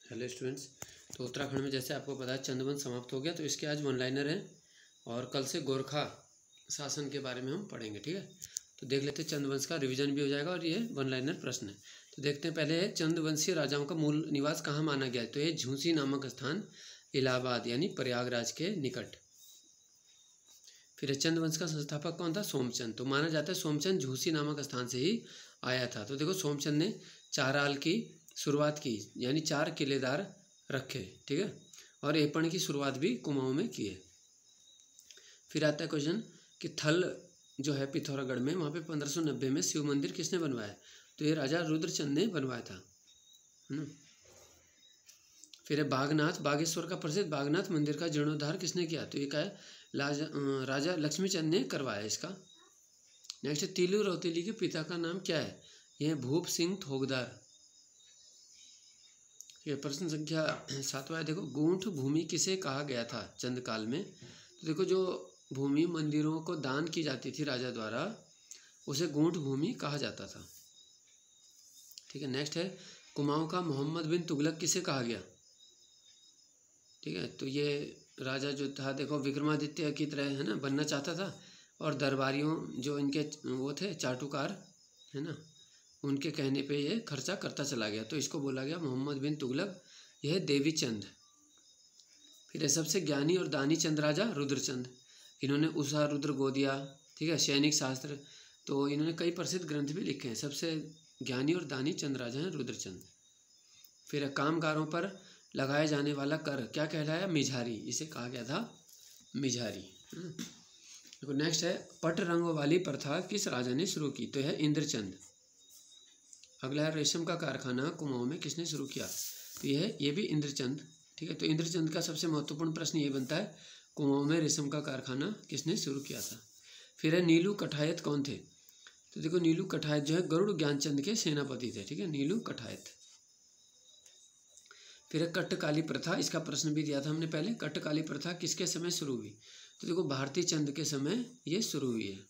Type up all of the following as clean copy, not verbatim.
Hello students. तो उत्तराखंड में जैसे आपको पता है चंदवंश समाप्त हो गया, तो इसके आज वन लाइनर हैं और कल से गोरखा शासन के बारे में हम पढ़ेंगे। ठीक है, तो देख लेते हैं, चंदवंश का रिवीजन भी हो जाएगा और ये वन लाइनर प्रश्न है। तो देखते हैं, पहले है चंदवंशीय राजाओं का मूल निवास कहाँ माना गया है। तो ये झूसी नामक स्थान इलाहाबाद यानी प्रयागराज के निकट। फिर चंदवंश का संस्थापक कौन था? सोमचंद। तो माना जाता है सोमचंद झूसी नामक स्थान से ही आया था। तो देखो, सोमचंद ने चाराल की शुरुआत की, यानी 4 किलेदार रखे। ठीक है, और एपण की शुरुआत भी कुमाऊं में की है। फिर आता है क्वेश्चन कि थल जो है पिथौरागढ़ में, वहाँ पे 1590 में शिव मंदिर किसने बनवाया? तो ये राजा रुद्रचंद ने बनवाया था, है ना। फिर है बागनाथ, बागेश्वर का प्रसिद्ध बागनाथ मंदिर का जीर्णोद्धार किसने किया? तो ये क्या है? राजा लक्ष्मीचंद ने करवाया इसका। नेक्स्ट है तीलू रौतेली के पिता का नाम क्या है? यह भूप सिंह थोगदार। ये प्रश्न संख्या 7वां है। देखो, गूंठ भूमि किसे कहा गया था चंद काल में? तो देखो, जो भूमि मंदिरों को दान की जाती थी राजा द्वारा, उसे गूंठ भूमि कहा जाता था। ठीक है, नेक्स्ट है कुमाऊं का मोहम्मद बिन तुगलक किसे कहा गया? ठीक है, तो ये राजा जो था, देखो विक्रमादित्य की तरह, है ना, बनना चाहता था, और दरबारियों जो इनके वो थे चाटुकार, है ना, उनके कहने पे ये खर्चा करता चला गया, तो इसको बोला गया मोहम्मद बिन तुगलक। यह है देवी चंद। फिर है सबसे ज्ञानी और दानी चंद राजा रुद्रचंद। इन्होंने उषा रुद्र गोदिया, ठीक है, सैनिक शास्त्र, तो इन्होंने कई प्रसिद्ध ग्रंथ भी लिखे हैं। सबसे ज्ञानी और दानी चंद राजा हैं रुद्रचंद। फिर है कामगारों पर लगाया जाने वाला कर क्या कहलाया? मिझारी। इसे कहा गया था मिझारी। देखो, नेक्स्ट है पट रंग वाली प्रथा किस राजा ने शुरू की? तो है इंद्रचंद। अगला है रेशम का कारखाना कुमाऊं में किसने शुरू किया? तो ये भी इंद्रचंद। ठीक है, तो इंद्रचंद का सबसे महत्वपूर्ण प्रश्न ये बनता है, कुमाऊं में रेशम का कारखाना किसने शुरू किया था? फिर है नीलू कठायत कौन थे? तो देखो, नीलू कठायत जो है गरुड़ ज्ञानचंद के सेनापति थे। ठीक है, नीलू कठायत। फिर है कट्टकाली प्रथा। इसका प्रश्न भी दिया था हमने पहले। कट्टकाली प्रथा किसके समय शुरू हुई? तो देखो, भारती चंद के समय ये शुरू हुई है।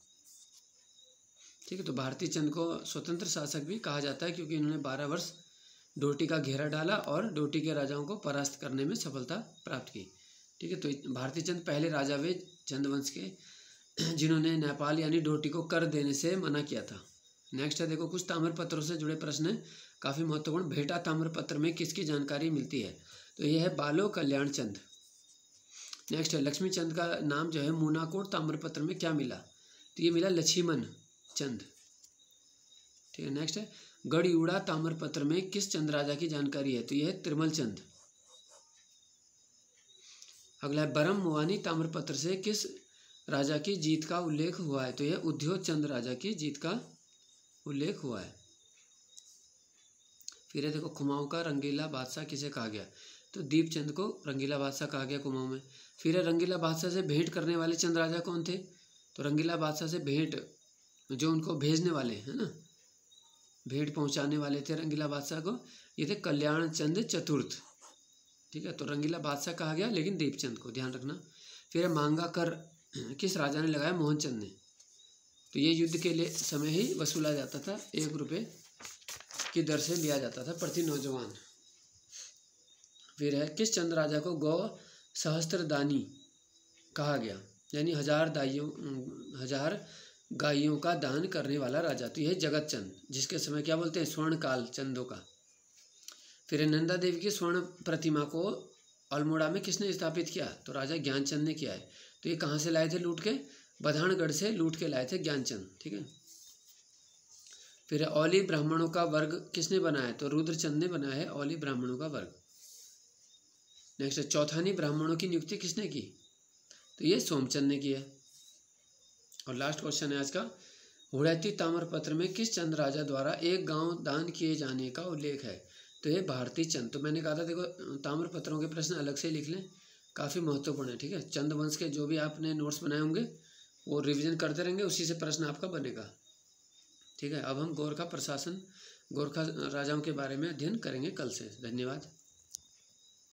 ठीक है, तो भारती चंद को स्वतंत्र शासक भी कहा जाता है, क्योंकि इन्होंने 12 वर्ष डोटी का घेरा डाला और डोटी के राजाओं को परास्त करने में सफलता प्राप्त की। ठीक है, तो भारती चंद पहले राजा वे चंदवंश के जिन्होंने नेपाल यानी डोटी को कर देने से मना किया था। नेक्स्ट है, देखो कुछ ताम्रपत्रों से जुड़े प्रश्न है, काफ़ी महत्वपूर्ण। भेटा ताम्रपत्र में किसकी जानकारी मिलती है? तो यह है बालो कल्याण चंद। नेक्स्ट है लक्ष्मी चंद का नाम जो है मूनाकोट ताम्रपत्र में क्या मिला? तो ये मिला लक्ष्मण चंद। ठीक है, नेक्स्ट है गढ़युड़ा ताम्रपत्र में किस चंद राजा की जानकारी है? तो यह है त्रिमल चंद। अगला है बरम मुवानी ताम्रपत्र से किस राजा की जीत का उल्लेख हुआ है? तो यह उद्योग चंद राजा की जीत का उल्लेख हुआ है। फिर है देखो, कुमाऊं का रंगीला बादशाह किसे कहा गया? तो दीपचंद को रंगीला बादशाह कहा गया कुमाऊं में। फिर है रंगीला बादशाह से भेंट करने वाले चंद राजा कौन थे? तो रंगीला बादशाह से भेंट जो उनको भेजने वाले, है ना, भेंट पहुंचाने वाले थे रंगीला बादशाह को, ये थे कल्याण चंद चतुर्थ। ठीक है, तो रंगीला बादशाह कहा गया, लेकिन दीपचंद को ध्यान रखना। फिर है मांगा कर किस राजा ने लगाया? मोहनचंद ने। तो ये युद्ध के लिए समय ही वसूला जाता था, 1 रुपये की दर से लिया जाता था प्रति नौजवान। फिर है किस चंद राजा को गौ सहस्त्रदानी कहा गया? यानी 1000 गायों का दान करने वाला राजा। तो यह जगत चंद, जिसके समय क्या बोलते हैं? स्वर्णकाल चंदों का। फिर नंदा देवी की स्वर्ण प्रतिमा को अल्मोड़ा में किसने स्थापित किया? तो राजा ज्ञानचंद ने किया है। तो ये कहाँ से लाए थे लूट के? बधानगढ़ से लूट के लाए थे ज्ञानचंद। ठीक है, फिर औली ब्राह्मणों का वर्ग किसने बनाया? तो रुद्रचंद ने बनाया है औली ब्राह्मणों का वर्ग। नेक्स्ट, चौथानी ब्राह्मणों की नियुक्ति किसने की? तो ये सोमचंद ने किया। और लास्ट क्वेश्चन है आज का, हुड़ैती ताम्रपत्र में किस चंद राजा द्वारा एक गांव दान किए जाने का उल्लेख है? तो ये भारती चंद। तो मैंने कहा था, देखो ताम्रपत्रों के प्रश्न अलग से लिख लें, काफ़ी महत्वपूर्ण है। ठीक है, चंदवंश के जो भी आपने नोट्स बनाए होंगे वो रिवीजन करते रहेंगे, उसी से प्रश्न आपका बनेगा। ठीक है, अब हम गोरखा प्रशासन, गोरखा राजाओं के बारे में अध्ययन करेंगे कल से। धन्यवाद।